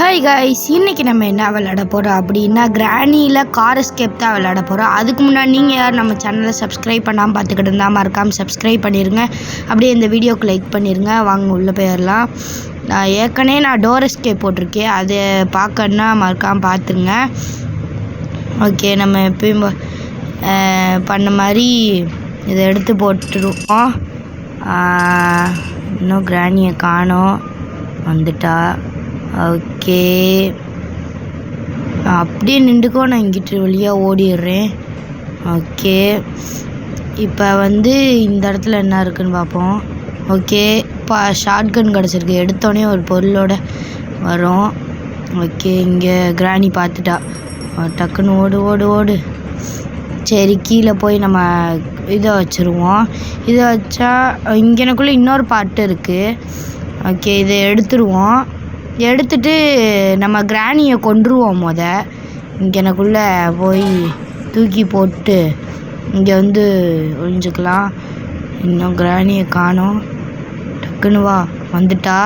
Hi guys, இன்றைக்கி நம்ம என்ன விளையாட போகிறோம் அப்படின்னா கிரானியில் கார் எஸ்கேப் தான் விளையாட போகிறோம். அதுக்கு முன்னாடி நீங்கள் யார் நம்ம சேனலை சப்ஸ்கிரைப் பண்ணாமல் பார்த்துக்கிட்டு இருந்தால் மறக்காமல் சப்ஸ்கிரைப் பண்ணிடுங்க. அப்படியே இந்த வீடியோக்கு லைக் பண்ணிடுங்க. வாங்க உள்ளே போயிடலாம். நான் டோர் எஸ்கேப் போட்டிருக்கேன், அதை பார்க்கணுன்னா மறக்காமல் பார்த்துங்க. ஓகே, நம்ம எப்பயும் பண்ண மாதிரி இதை எடுத்து போட்டுருவோம். இன்னும் கிரானியை காணோம், வந்துட்டா. ஓகே, அப்படியே நின்றுக்கோ, நான் இங்கிட்டு வழியாக ஓடிடுறேன். ஓகே, இப்போ இந்த இடத்துல என்ன இருக்குதுன்னு பார்ப்போம். ஓகே, இப்போ ஷார்ட் கன் கிடச்சிருக்கு, எடுத்தோடனே ஒரு பொருளோட வரும். ஓகே, இங்கே கிரானி பார்த்துட்டா, டக்குன்னு ஓடு ஓடு ஓடு. சரி, கீழே போய் நம்ம இதை வச்சுருவோம். இதை வச்சா இங்கனக்குள்ளே இன்னொரு பாட்டு இருக்குது. ஓகே, இதை எடுத்துருவோம். எடுத்துட்டு நம்ம கிரானியை கொண்டுருவோம். இங்கனக்குள்ளே போய் தூக்கி போட்டு இங்கே ஒழிஞ்சுக்கலாம். இன்னும் கிரானியை காணோம், டக்குன்னு வா, வந்துட்டா.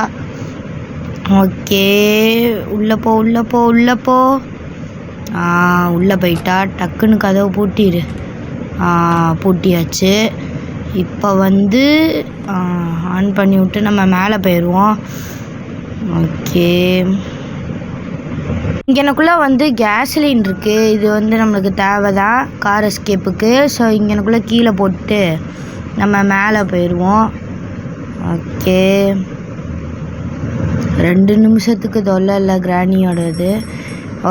ஓகே, உள்ளே போ உள்ளே போ உள்ளே போ. உள்ளே போயிட்டா, டக்குன்னு கதவை பூட்டிடு. பூட்டியாச்சு. இப்போ ஆன் பண்ணி விட்டு நம்ம மேலே போயிடுவோம். ஓகே, இங்கனக்குள்ளே கேஸ்லின் இருக்குது. இது நம்மளுக்கு தேவை தான் கார் எஸ்கேப்புக்கு. ஸோ இங்கனக்குள்ளே கீழே போட்டு நம்ம மேலே போயிடுவோம். ஓகே, 2 நிமிஷத்துக்கு தொல்லை இல்லை கிரானியோட இது.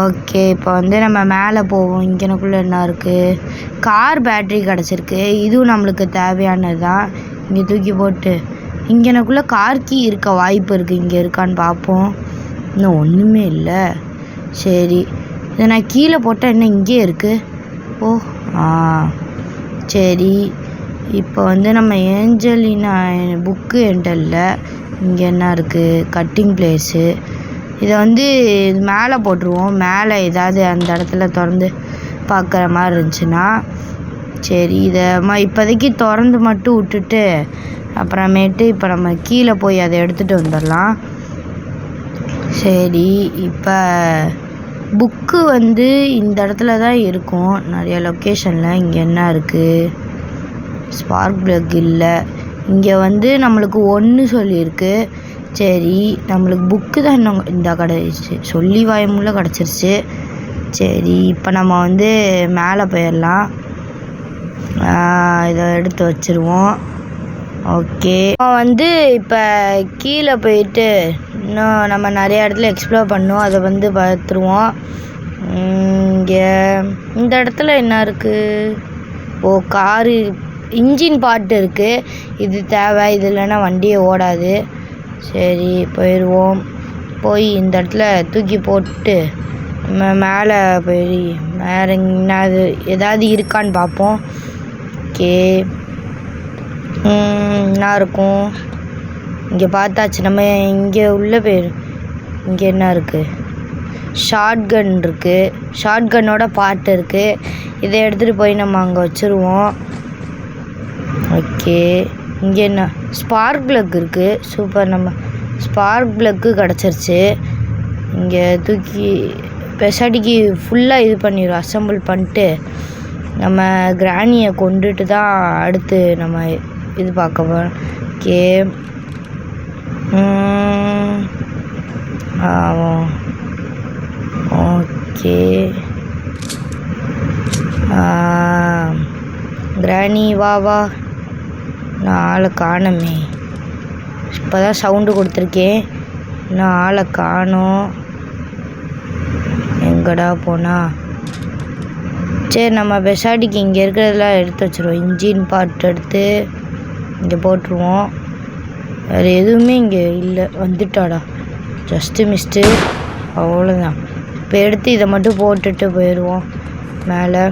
ஓகே, இப்போ நம்ம மேலே போவோம். இங்கனக்குள்ளே என்ன இருக்குது? கார் பேட்ரி கிடச்சிருக்கு. இதுவும் நம்மளுக்கு தேவையானது தான். இங்கே தூக்கி போட்டு இங்கனக்குள்ளே கார் கீ இருக்க வாய்ப்பு இருக்குது. இங்கே இருக்கான்னு பார்ப்போம். இன்னும் ஒன்றுமே இல்லை. சரி, இதை நான் கீழே போட்டால் என்ன இங்கே இருக்குது? ஓ, சரி. இப்போ நம்ம ஏஞ்சலினா புக்கு என்டல்ல. இங்கே என்ன இருக்குது? Cutting place. இதை இது மேலே போட்டுருவோம். மேலே ஏதாவது அந்த இடத்துல திறந்து பார்க்குற மாதிரி இருந்துச்சுன்னா சரி, இதை இப்போதைக்கு திறந்து மட்டும் விட்டுட்டு அப்புறமேட்டு இப்போ நம்ம கீழே போய் அதை எடுத்துகிட்டு வந்துடலாம். சரி, இப்போ புக்கு இந்த இடத்துல தான் இருக்கும், நிறைய லொக்கேஷனில். இங்கே என்ன இருக்குது? ஸ்பார்க் ப்ளக் இல்லை. இங்கே நம்மளுக்கு 1 சொல்லியிருக்கு. சரி, நம்மளுக்கு புக்கு தான் இன்னும் இந்த கிடச்சிச்சு, சொல்லி வாயமுள்ள கிடச்சிருச்சு. சரி, இப்போ நம்ம மேலே போயிடலாம். இதை எடுத்து வச்சுருவோம். ஓகே, இப்போ கீழே போயிட்டு இன்னும் நம்ம நிறைய இடத்துல எக்ஸ்ப்ளோர் பண்ணோம், அதை பார்த்துருவோம். இங்கே இந்த இடத்துல என்ன இருக்குது? ஓ, காரு இன்ஜின் பார்ட் இருக்குது. இது தேவை, இது இல்லைன்னா வண்டியே ஓடாது. சரி, போயிடுவோம். போய் இந்த இடத்துல தூக்கி போட்டு நம்ம மேலே போய் வேறு எங்கேனாவது ஏதாவது இருக்கான்னு பார்ப்போம். ஓகே, என்ன இருக்கும்? இங்கே பார்த்தாச்சு. நம்ம இங்கே உள்ளே போயிடும். இங்கே என்ன இருக்குது? ஷார்ட் கன் இருக்குது. ஷார்ட் கன்னோட பார்ட் இருக்குது. இதை எடுத்துகிட்டு போய் நம்ம அங்கே வச்சுருவோம். ஓகே, இங்கே என்ன? ஸ்பார்க் ப்ளக் இருக்குது. சூப்பர், நம்ம ஸ்பார்க் ப்ளக்கு கிடச்சிருச்சு. இங்கே தூக்கி பெசாடிக்கு ஃபுல்லாக இது பண்ணிடுவோம், அசம்பிள் பண்ணிட்டு நம்ம கிரானியை கொண்டுட்டு தான் அடுத்து நம்ம இது பார்க்க போகிறோம். ஓகே, ஓகே, கிரானி வா வா. நான் ஆளை காணோமே. இப்போ தான் சவுண்டு கொடுத்துருக்கேன், நான் ஆளை காணோம். எங்கடா போனா? சரி, நம்ம பெசாடிக்கு இங்கே இருக்கிறதெல்லாம் எடுத்து வச்சுருவோம். இன்ஜின் பார்ட் எடுத்து இங்கே போட்டுருவோம். வேறு எதுவுமே இங்கே இல்லை. வந்துட்டாடா, ஜஸ்ட்டு மிஸ்ட்டு, அவ்வளோதான். இப்போ எடுத்து இதை மட்டும் போட்டுட்டு போயிடுவோம் மேலே.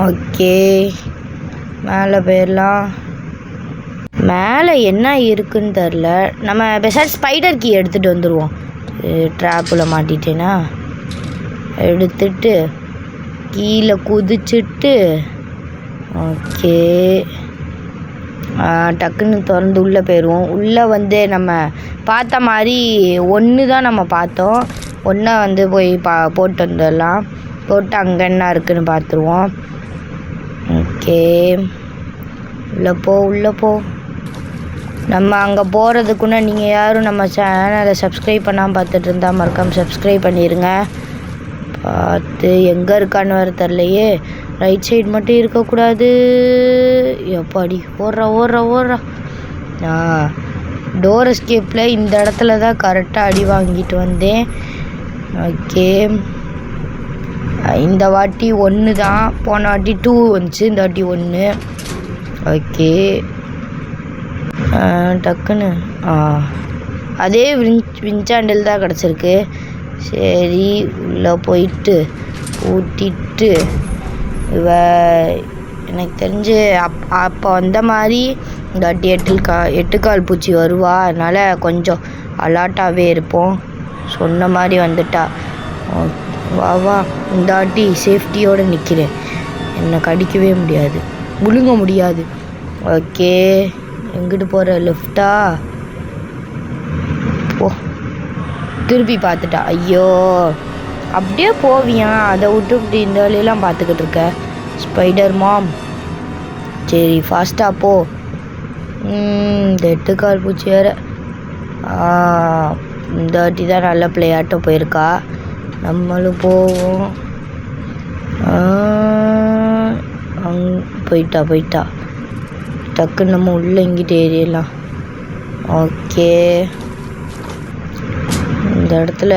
ஓகே, மேலே போயிடலாம். மேலே என்ன இருக்குன்னு தெரில. நம்ம பெசாட் ஸ்பைடர் கீ எடுத்துகிட்டு வந்துடுவோம். ட்ராப்பில் மாட்டிட்டேன்னா எடுத்துட்டு கீழே குதிச்சுட்டு. ஓகே, டக்குன்னு திறந்து உள்ளே போயிடுவோம். உள்ளே வந்து நம்ம பார்த்த மாதிரி ஒன்று தான் நம்ம பார்த்தோம். ஒன்றை வந்து போய் போட்டு வந்துடலாம். போட்டு அங்கே என்ன இருக்குதுன்னு பார்த்துருவோம். ஓகே, உள்ளே போ. நம்ம அங்கே போகிறதுக்குன்னே நீங்கள் யாரும் நம்ம சேனலை சப்ஸ்கிரைப் பண்ணாமல் பார்த்துட்டு இருந்தால் மறக்காமல் சப்ஸ்கிரைப் பண்ணிடுங்க. பார்த்து எங்கே இருக்கான்னு வேறு தெரிலையே. ரைட் சைடு மட்டும் இருக்கக்கூடாது. எப்பாடி ஓடுறா. டோர் எஸ்கேப்பில் இந்த இடத்துல தான் கரெக்டாக அடி வாங்கிட்டு வந்தேன். ஓகே, இந்த வாட்டி 1 தான். போன வாட்டி 2 வந்துச்சு, இந்த வாட்டி 1. ஓகே, டக்குன்னு அதே விஞ்சாண்டில் தான் கிடச்சிருக்கு. சரி, உள்ளே போயிட்டு ஊட்டிட்டு எனக்கு தெரிஞ்சு அப்போ வந்த மாதிரி இந்த வாட்டி 8 கால் பூச்சி வருவா. அதனால் கொஞ்சம் அலர்ட்டாகவே இருப்போம். சொன்ன மாதிரி வந்துட்டா. வா இந்த வாட்டி சேஃப்டியோடு நிற்கிறேன். என்னை கடிக்கவே முடியாது, முழுங்க முடியாது. ஓகே, எங்கிட்டு போகிற? லெஃப்டா போ. திருப்பி பார்த்துட்டா. ஐயோ, அப்படியே போவியா? அதை விட்டு இப்படி இந்த வழியெல்லாம் பார்த்துக்கிட்டு இருக்க ஸ்பைடர் மாம். சரி, ஃபாஸ்ட்டாக போ. இந்த 8 கால் பூச்சி வேறு. இந்த வாட்டி தான் நல்ல பிளேயாட்டம் போயிருக்கா. நம்மளும் போவோம். போயிட்டா. டக்குன்னு நம்ம உள்ளே இங்கிட்டு ஏறிடலாம். ஓகே, இந்த இடத்துல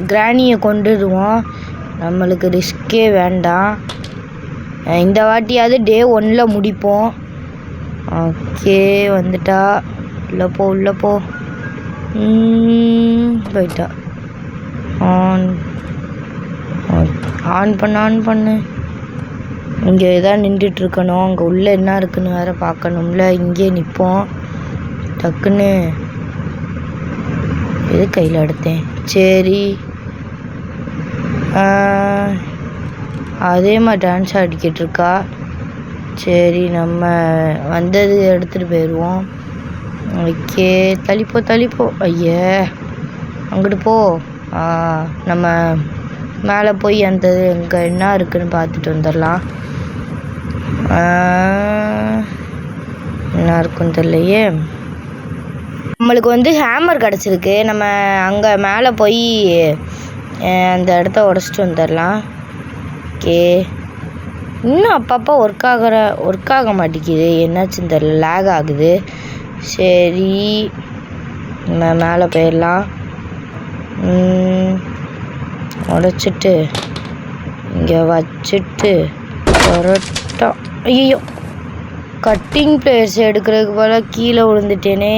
கிராணியை கொண்டுடுவோம். நம்மளுக்கு ரிஸ்கே வேண்டாம். இந்த வாட்டியாவது டே 1 முடிப்போம். ஓகே, வந்துட்டா. உள்ளே போ. போயிட்டா. ஆன் பண்ணு. இங்கே தான் நின்றுட்டுருக்கணும். அங்கே உள்ளே என்ன இருக்குன்னு வேறு பார்க்கணும்ல. இங்கே நிற்போம். டக்குன்னு எது கையில் எடுத்தேன். சரி, அதே மாதிரி டான்ஸ் ஆடிக்கிட்டு இருக்கா. சரி, நம்ம வந்தது எடுத்துகிட்டு போயிடுவோம். ஓகே, தள்ளிப்போ. ஐயே, அங்கிட்டு போ. நம்ம மேலே போய் அந்த இங்கே என்ன இருக்குதுன்னு பார்த்துட்டு வந்துடலாம். என்ன இருக்குன்னு தெரியலையே. நம்மளுக்கு வந்து ஹேமர் கிடச்சிருக்கு. நம்ம அங்கே மேலே போய் அந்த இடத்த உடச்சிட்டு வந்துடலாம். ஓகே, இன்னும் அப்பப்போ ஒர்க் ஆக மாட்டேங்குது. என்னாச்சுன்னு தெரியல, லேக் ஆகுது. சரி, நம்ம மேலே போயிடலாம். உடச்சிட்டு இங்கே வச்சுட்டு கரெக்டாக. ஐயோ, கட்டிங் பிளேயர்ஸ் எடுக்கிறதுக்கு போல கீழே விழுந்துட்டேனே.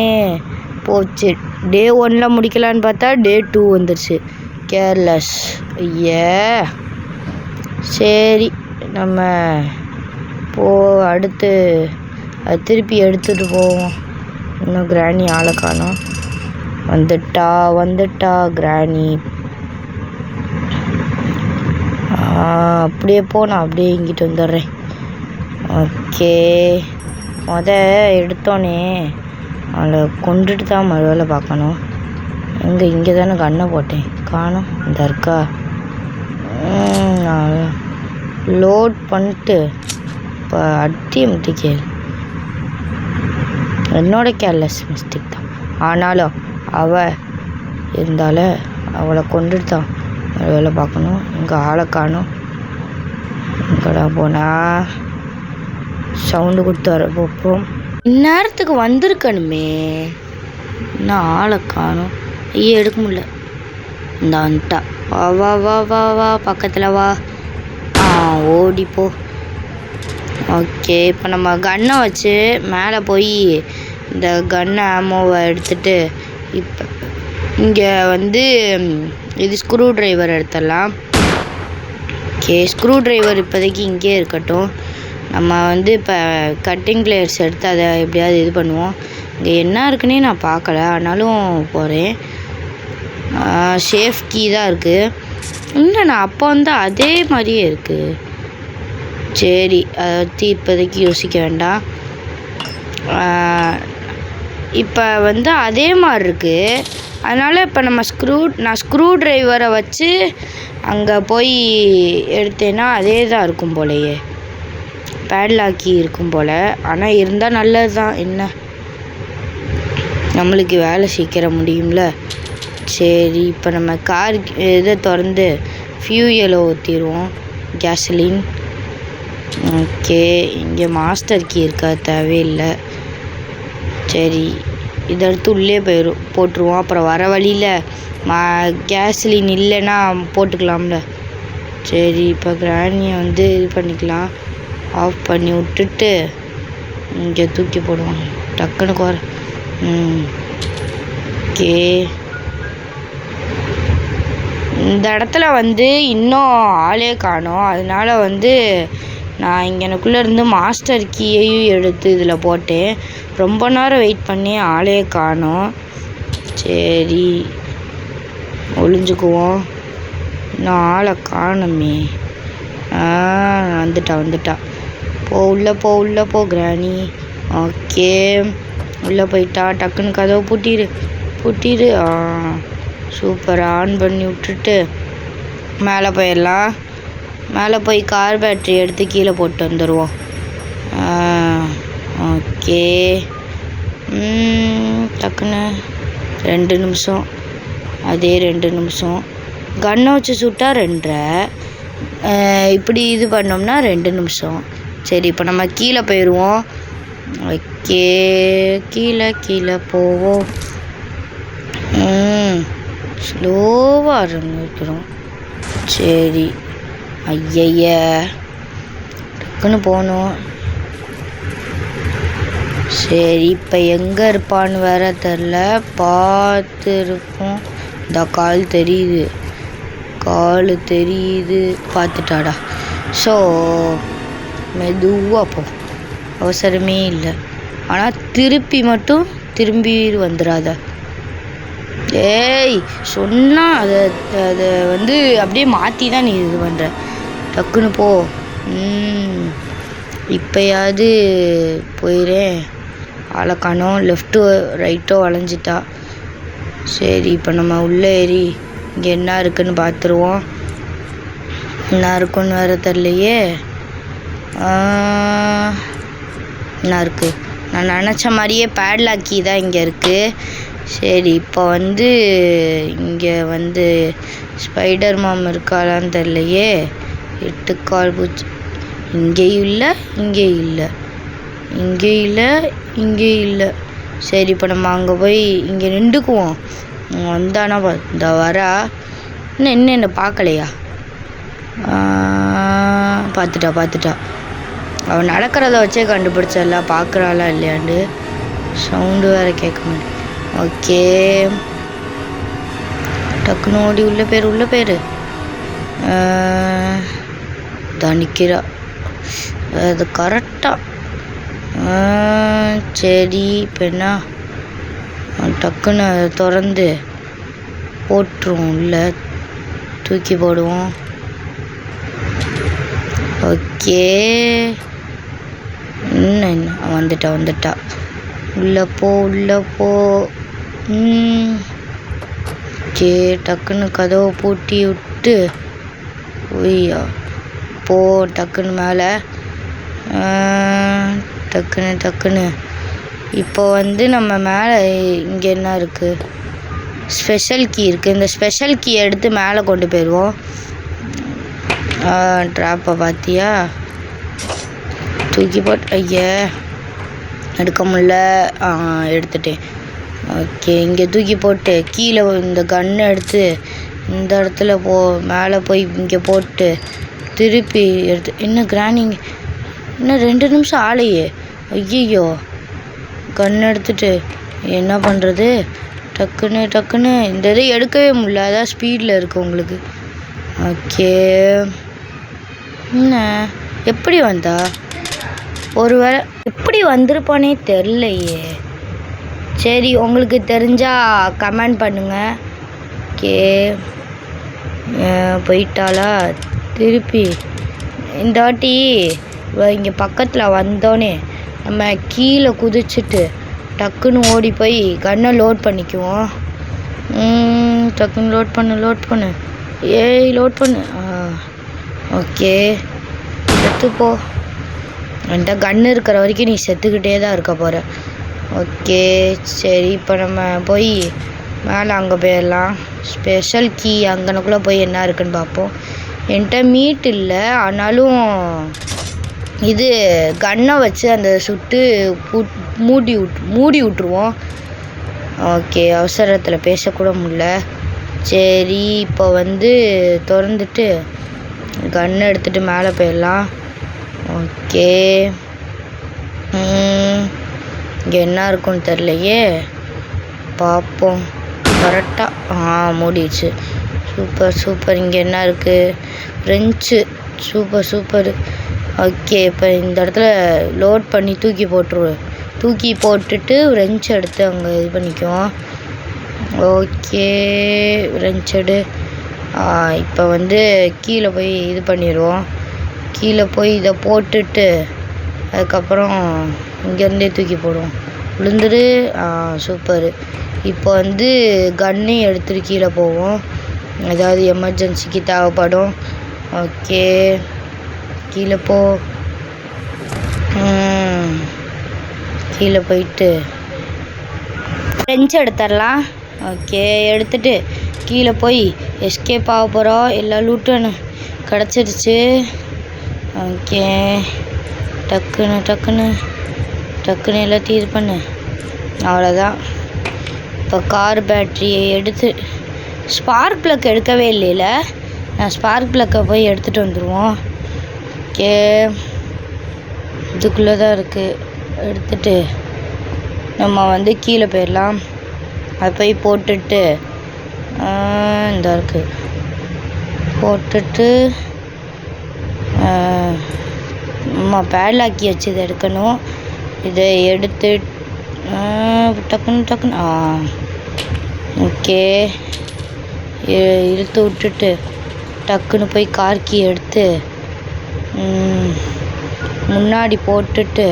போச்சு. டே 1 முடிக்கலான்னு பார்த்தா டே 2 வந்துடுச்சு. கேர்லெஸ். ஐயே, சரி, நம்ம அடுத்து அது திருப்பி எடுத்துகிட்டு போவோம். இன்னும் கிராணி ஆளை காணோம். வந்துட்டா கிராணி. அப்படியே நான் அப்படியே இங்கிட்டு வந்துடுறேன். ஓகே, எடுத்தோன்னே அவளை கொண்டுட்டு தான் வேலை பார்க்கணும். இங்கே தானே கண்ணை போட்டேன், காணோம். இந்த இருக்கா. லோட் பண்ணிட்டு இப்போ முட்டிக்கே. என்னோட கேர்லெஸ் மிஸ்டேக் தான். ஆனாலும் அவளை கொண்டுட்டு தான் வேலை பார்க்கணும். இங்கே ஆளை காணோம். இங்கடா போனா சவுண்டு கொடுத்து வர பார்ப்போம். இந்நேரத்துக்கு வந்திருக்கணுமே. இன்னும் ஆளை காணோம். ஐயோ, எடுக்க முடியல. இந்த வந்துட்டா. வா பக்கத்தில் வா. ஓடிப்போ. ஓகே, இப்போ நம்ம கன்னை வச்சு மேலே போய் இந்த கன்னை ஆமோவை எடுத்துட்டு இப்போ இங்கே வந்து இது ஸ்க்ரூ ட்ரைவர் எடுத்துடலாம். ஓகே, ஸ்க்ரூ ட்ரைவர் இப்போதைக்கு இங்கே இருக்கட்டும். நம்ம வந்து இப்போ கட்டிங் பிளேயர்ஸ் எடுத்து அதை எப்படியாவது இது பண்ணுவோம். இங்கே என்ன இருக்குன்னே நான் பார்க்கல, ஆனாலும் போகிறேன். சேஃப் கீ தான் இருக்குது. இன்னும் நான் அப்போ வந்து அதே மாதிரியே இருக்குது. சரி, அதை பற்றி இப்போதைக்கு யோசிக்க வேண்டாம். இப்போ வந்து அதே மாதிரி இருக்குது. அதனால் இப்போ நான் ஸ்க்ரூ ட்ரைவரை வச்சு அங்கே போய் எடுத்தேன்னா அதே தான் இருக்கும் போலையே, பேட்லாக்கி இருக்கும் போல். ஆனால் இருந்தால் நல்லது தான், என்ன நம்மளுக்கு வேலை சீக்கிரம் முடியும்ல. சரி, இப்போ நம்ம கார் இதை திறந்து ஃபியூயலை ஊற்றிடுவோம், கேசலின். ஓகே, இங்கே மாஸ்டர் கீ இருக்கா, தேவையில்லை. சரி, இதை எடுத்து உள்ளே போட்டுருவோம். அப்புறம் வர வழியில் கேஸ்லின் இல்லைன்னா போட்டுக்கலாம்ல. சரி, இப்போ கிராணியை வந்து இது பண்ணிக்கலாம், ஆஃப் பண்ணி விட்டுட்டு இங்கே தூக்கி போடுவோம் டக்குன்னு குறை. ஓகே, இந்த இடத்துல வந்து இன்னும் ஆளே காணோம். அதனால வந்து நான் இங்கனக்குள்ளே இருந்து மாஸ்டர் கீயையும் எடுத்து இதில் போட்டேன். ரொம்ப நேரம் வெயிட் பண்ணி ஆளே காணோம். சரி, ஒளிஞ்சுக்குவோம். இன்னும் ஆளை காணுமே. வந்துட்டா. உள்ளே போ கிராணி. ஓகே, உள்ளே போயிட்டா. டக்குன்னு கதவை பூட்டிடு. சூப்பர். ஆன் பண்ணி விட்டுட்டு மேலே போயிடலாம். மேலே போய் கார் பேட்ரி எடுத்து கீழே போட்டு வந்துடுவோம். ஓகே, டக்குன்னு 2 நிமிஷம், அதே 2 நிமிஷம். கன்னை வச்சு சுட்டா 2.5, இப்படி இது பண்ணோம்னா 2 நிமிஷம். சரி, இப்போ நம்ம கீழே போயிடுவோம். ஓகே, கீழே போவோம். ஸ்லோவாக இருக்கிறோம். சரி, ஐய டக்குன்னு போகணும். சரி, இப்போ எங்கே இருப்பான்னு வேற தெரில. பார்த்துருப்போம். இந்த கால் தெரியுது, பார்த்துட்டாடா. ஸோ மெதுவாக போ, அவசரமே இல்லை. ஆனால் திரும்பி வந்துடாத. ஏய், சொன்னால் அதை வந்து அப்படியே மாற்றி தான் நீ இது பண்ணுற. டக்குன்னு போ. இப்போயாவது போயிடுறேன். ஆளை காணோம். லெஃப்ட்டோ ரைட்டோ வளைஞ்சிட்டா. சரி, இப்போ நம்ம உள்ளே ஏறி இங்கே என்ன இருக்குன்னு பார்த்துருவோம். என்ன இருக்குன்னு வேறு தெரிலையே. என்ன இருக்குது? நான் நினச்ச மாதிரியே பேட்லாக்கி தான் இங்கே இருக்குது. சரி, இப்போ வந்து இங்கே வந்து ஸ்பைடர் மாம் இருக்காளான்னு தெரிலையே. 8 கால் பூச்சி. இங்கேயும் இல்லை. சரி, இப்போ நம்ம அங்கே போய் இங்கே நின்றுக்குவோம். வந்தானா இந்த வரா. இன்னும் என்ன பார்க்கலையா? பார்த்துட்டா. அவன் நடக்கிறத வச்சே கண்டுபிடிச்சல பார்க்குறாளா இல்லையாண்டு. சவுண்டு வேறு கேட்க மாட்டேன். ஓகே, டக்குன்னு ஓடி உள்ளே பேர் தான் நிற்கிறா. அது கரெக்டாக. சரி, இப்போ என்ன, டக்குன்னு திறந்து போட்டுருவோம், உள்ளே தூக்கி போடுவோம். ஓகே, என்ன வந்துட்டா. உள்ளே போ. ஓகே, டக்குன்னு கதவை பூட்டி விட்டு ஒய்யா போ. டக்குன்னு மேலே. டக்குன்னு இப்போ வந்து நம்ம மேலே இங்கே என்ன இருக்குது? ஸ்பெஷல் கீ இருக்குது. இந்த ஸ்பெஷல் கீயை எடுத்து மேலே கொண்டு போயிடுவோம். ட்ராப்பை பார்த்தியா? தூக்கி போட்டு ஐயா எடுக்க முடில. எடுத்துட்டேன். ஓகே, இங்கே தூக்கி போட்டு கீழே இந்த கன்னை எடுத்து இந்த இடத்துல மேலே போய் இங்கே போட்டு திருப்பி எடுத்து. என்ன கிராணிங்க, இன்னும் 2 நிமிஷம் ஆளையே. ஐயோ, கன் எடுத்துட்டு என்ன பண்ணுறது? டக்குன்னு இந்த இதை எடுக்கவே முடியல. அதான் ஸ்பீடில் இருக்குது உங்களுக்கு. ஓகே, என்ன எப்படி வந்தா? ஒருவேளை எப்படி வந்திருப்பானே தெரிலையே. சரி, உங்களுக்கு தெரிஞ்சால் கமெண்ட் பண்ணுங்கள். ஓகே, போயிட்டாளா? திருப்பி இந்த வாட்டி இங்கே பக்கத்தில் வந்தோடனே நம்ம கீழே குதிச்சுட்டு டக்குன்னு ஓடி போய் கன்னை லோட் பண்ணிக்குவோம். டக்குன்னு லோட் பண்ணு ஏய் லோட் பண்ணு. ஓகே செத்துப்போ. என்கிட்ட கன்று இருக்கிற வரைக்கும் நீ செத்துக்கிட்டே தான் இருக்க போகிற. ஓகே சரி, இப்போ நம்ம போய் மேலே அங்கே போயிடலாம். ஸ்பெஷல் கீ அங்கனக்குள்ளே போய் என்ன இருக்குன்னு பார்ப்போம். என்கிட்ட மீட் இல்லை, ஆனாலும் இது கன்னை வச்சு அந்த சுட்டு மூடி விட்ருவோம். ஓகே, அவசரத்தில் பேசக்கூட முடியல. சரி, இப்போ வந்து திறந்துட்டு கன்னை எடுத்துகிட்டு மேலே போயிடலாம். ஓகே, இங்கே என்ன இருக்குன்னு தெரிலையே, பார்ப்போம். கரெக்டாக மூடிடுச்சு. சூப்பர். இங்கே என்ன இருக்குது? ரெஞ்சு. சூப்பர். ஓகே, இப்போ இந்த இடத்துல லோட் பண்ணி தூக்கி போட்டுட்டு ரெஞ்ச் எடுத்து அங்கே இது பண்ணிக்குவோம். ஓகே, ரெஞ்ச் எடு. இப்போ வந்து கீழே போய் இது பண்ணிடுவோம். கீழே போய் இதை போட்டுட்டு அதுக்கப்புறம் இங்கேருந்தே தூக்கி போடுவோம். விழுந்துரு. சூப்பர். இப்போ வந்து கன்னையும் எடுத்துகிட்டு கீழே போவோம், ஏதாவது எமர்ஜென்சிக்கு தேவைப்படும். ஓகே, கீழே போ. கீழே போயிட்டு ரெஞ்ச் எடுத்துடலாம். ஓகே, எடுத்துகிட்டு கீழே போய் எஸ்கேப் ஆக போகிறோம். எல்லா லூட்டும் கிடச்சிருச்சு. ஓகே, டக்குன்னு எல்லாத்தையும் இது பண்ணு. அவ்வளோதான். இப்போ கார் பேட்ரியை எடுத்து ஸ்பார்க் ப்ளக் எடுக்கவே இல்லைல்ல, நான் ஸ்பார்க் ப்ளக்கை போய் எடுத்துகிட்டு வந்துடுவோம். ஓகே, இதுக்குள்ளே தான் இருக்குது. எடுத்துகிட்டு நம்ம வந்து கீழே போயிடலாம். அதை போய் போட்டுட்டு இந்த இருக்குது போட்டுட்டு நம்ம பேட்லாக்கி வச்சு இதை எடுக்கணும். இதை எடுத்து டக்குன்னு ஓகே, இழுத்து விட்டுட்டு டக்குன்னு போய் கார் கீ எடுத்து முன்னாடி போட்டுட்டு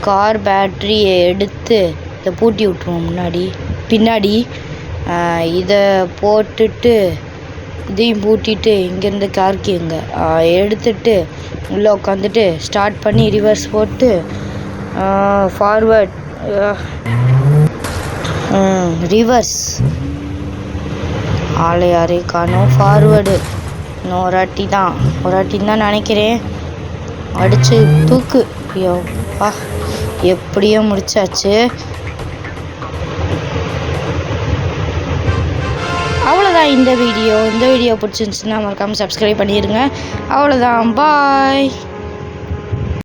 கார் பேட்ரியை எடுத்து இதை பூட்டி விட்ருவோம். பின்னாடி இதை போட்டுட்டு இதையும் பூட்டிட்டு இங்கேருந்து கார் கீ எடுத்துட்டு உள்ளே உட்காந்துட்டு ஸ்டார்ட் பண்ணி ரிவர்ஸ் போட்டு ஃபார்வர்ட் ரிவர்ஸ். ஆளை யாரையும் காணோம். ஃபார்வேர்டு இன்னும் ஒரு வாட்டி தான் நினைக்கிறேன். அடித்து தூக்கு. ஐயோப்பா, எப்படியோ முடிச்சாச்சு. அவ்வளோதான் இந்த வீடியோ பிடிச்சிருந்துச்சுன்னா மறக்காமல் சப்ஸ்கிரைப் பண்ணிடுங்க. அவ்வளோதான், பாய்.